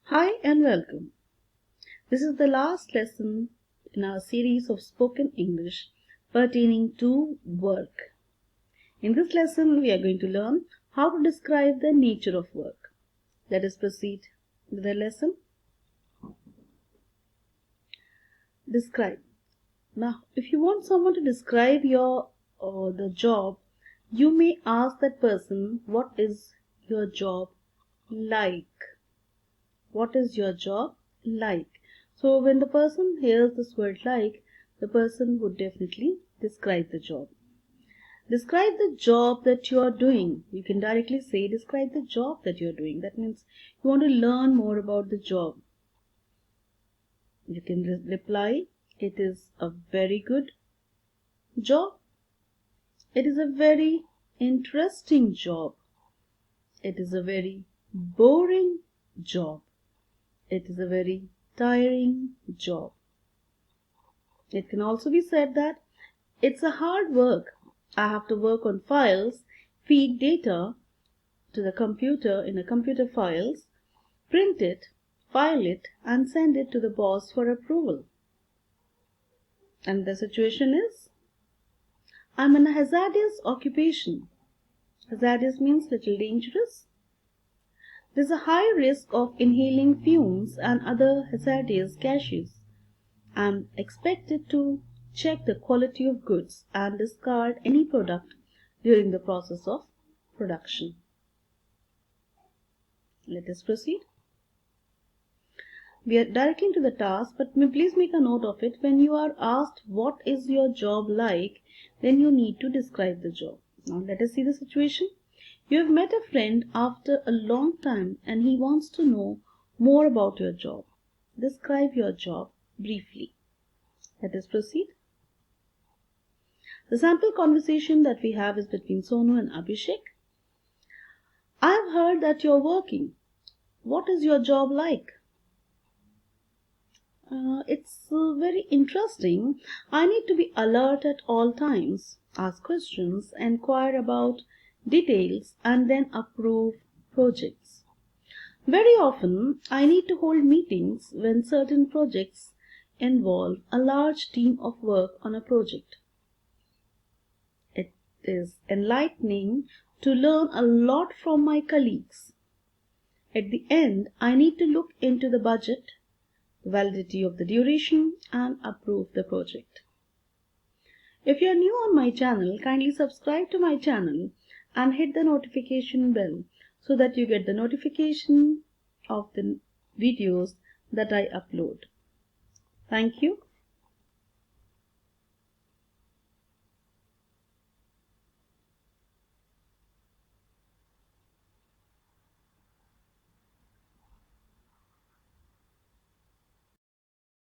Hi and welcome. This is the last lesson in our series of spoken English pertaining to work. In this lesson, we are going to learn how to describe the nature of work. Let us proceed with the lesson. Describe. Now, if you want someone to describe the job, you may ask that person, "What is your job like?" What is your job like? So when the person hears this word like, the person would definitely describe the job. Describe the job that you are doing. You can directly say, describe the job that you are doing. That means you want to learn more about the job. You can reply, it is a very good job. It is a very interesting job. It is a very boring job. It is a very tiring job. It can also be said that it's a hard work. I have to work on files, feed data to the computer in a computer files, print it, file it, and send it to the boss for approval. And the situation is, I'm in a hazardous occupation. Hazardous means little dangerous. There's a high risk of inhaling fumes and other hazardous gases. I'm expected to check the quality of goods and discard any product during the process of production. Let us proceed. We are directly to the task, but please make a note of it. When you are asked what is your job like, then you need to describe the job. Now let us see the situation. You have met a friend after a long time and he wants to know more about your job. Describe your job briefly. Let us proceed. The sample conversation that we have is between Sonu and Abhishek. I have heard that you're working. What is your job like? It's very interesting. I need to be alert at all times, ask questions, inquire about details, and then approve projects. Very often, I need to hold meetings when certain projects involve a large team of work on a project. It is enlightening to learn a lot from my colleagues. At the end, I need to look into the budget, the validity of the duration, and approve the project. If you are new on my channel, kindly subscribe to my channel and hit the notification bell so that you get the notification of the videos that I upload. Thank you.